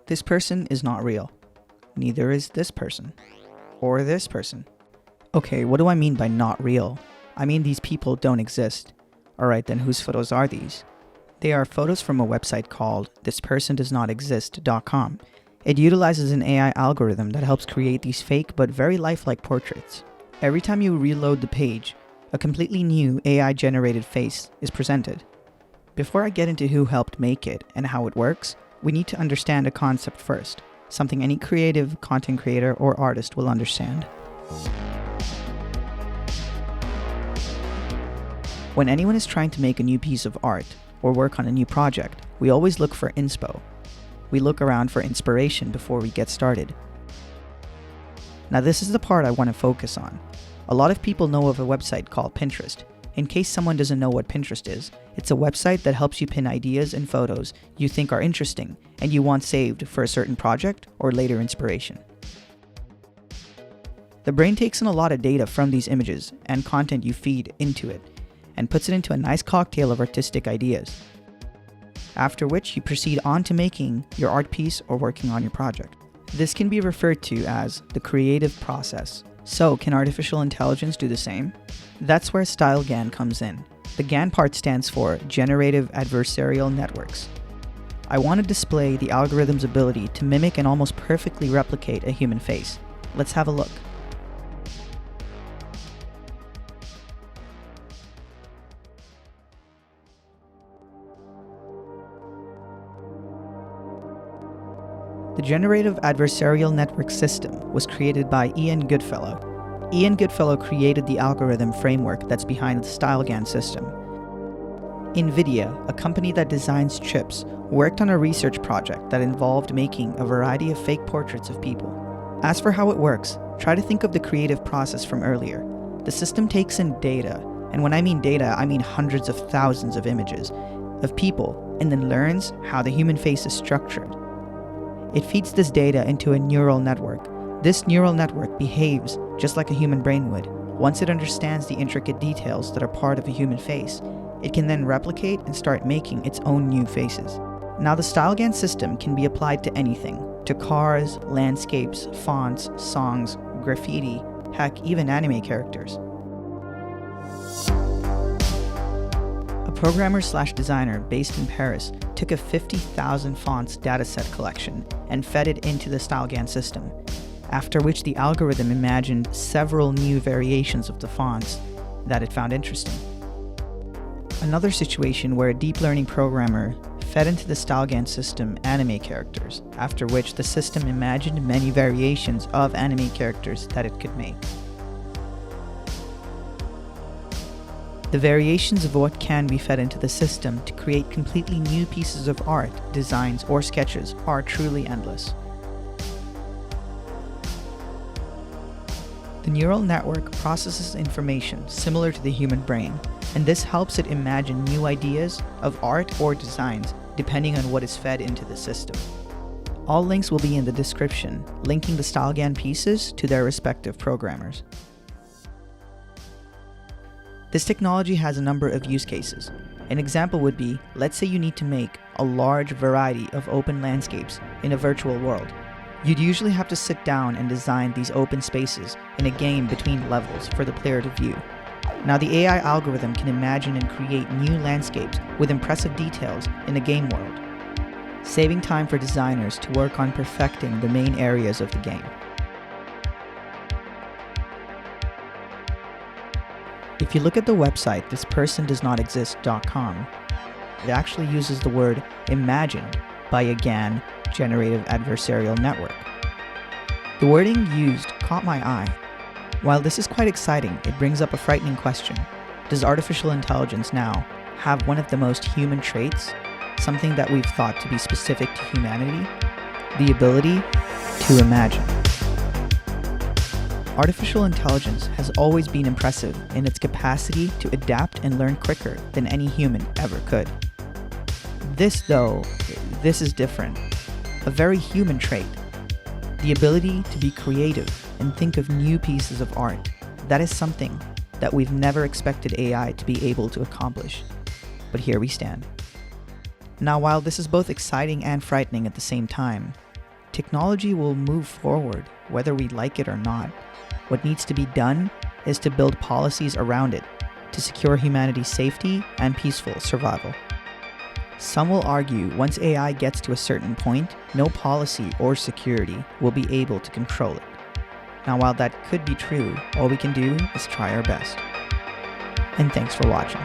This person is not real. Neither is this person. Or this person. Okay, what do I mean by not real? I mean these people don't exist. Alright, then whose photos are these? They are photos from a website called thispersondoesnotexist.com. It utilizes an AI algorithm that helps create these fake but very lifelike portraits. Every time you reload the page, a completely new AI-generated face is presented. Before I get into who helped make it and how it works, we need to understand a concept first, something any creative content creator or artist will understand. When anyone is trying to make a new piece of art or work on a new project, we always look for inspo. We look around for inspiration before we get started. Now this is the part I want to focus on. A lot of people know of a website called Pinterest. In case someone doesn't know what Pinterest is, it's a website that helps you pin ideas and photos you think are interesting and you want saved for a certain project or later inspiration. The brain takes in a lot of data from these images and content you feed into it and puts it into a nice cocktail of artistic ideas. After which you proceed on to making your art piece or working on your project. This can be referred to as the creative process. So, can artificial intelligence do the same? That's where StyleGAN comes in. The GAN part stands for Generative Adversarial Networks. I want to display the algorithm's ability to mimic and almost perfectly replicate a human face. Let's have a look. The Generative Adversarial Network System was created by Ian Goodfellow. Ian Goodfellow created the algorithm framework that's behind the StyleGAN system. NVIDIA, a company that designs chips, worked on a research project that involved making a variety of fake portraits of people. As for how it works, try to think of the creative process from earlier. The system takes in data, and when I mean data, I mean hundreds of thousands of images of people, and then learns how the human face is structured. It feeds this data into a neural network. This neural network behaves just like a human brain would. Once it understands the intricate details that are part of a human face, it can then replicate and start making its own new faces. Now the StyleGAN system can be applied to anything, to cars, landscapes, fonts, songs, graffiti, heck, even anime characters. A programmer/designer based in Paris took a 50,000 fonts dataset collection and fed it into the StyleGAN system, after which the algorithm imagined several new variations of the fonts that it found interesting. Another situation where a deep learning programmer fed into the StyleGAN system anime characters, after which the system imagined many variations of anime characters that it could make. The variations of what can be fed into the system to create completely new pieces of art, designs, or sketches are truly endless. The neural network processes information similar to the human brain, and this helps it imagine new ideas of art or designs depending on what is fed into the system. All links will be in the description, linking the StyleGAN pieces to their respective programmers. This technology has a number of use cases. An example would be, let's say you need to make a large variety of open landscapes in a virtual world. You'd usually have to sit down and design these open spaces in a game between levels for the player to view. Now the AI algorithm can imagine and create new landscapes with impressive details in a game world, saving time for designers to work on perfecting the main areas of the game. If you look at the website thispersondoesnotexist.com, it actually uses the word imagined by a GAN generative adversarial network. The wording used caught my eye. While this is quite exciting, it brings up a frightening question. Does artificial intelligence now have one of the most human traits, something that we've thought to be specific to humanity? The ability to imagine. Artificial intelligence has always been impressive in its capacity to adapt and learn quicker than any human ever could. This is different. A very human trait. The ability to be creative and think of new pieces of art. That is something that we've never expected AI to be able to accomplish. But here we stand. Now, while this is both exciting and frightening at the same time, Technology will move forward, whether we like it or not. What needs to be done is to build policies around it to secure humanity's safety and peaceful survival. Some will argue once AI gets to a certain point, no policy or security will be able to control it. Now, while that could be true, all we can do is try our best. And thanks for watching.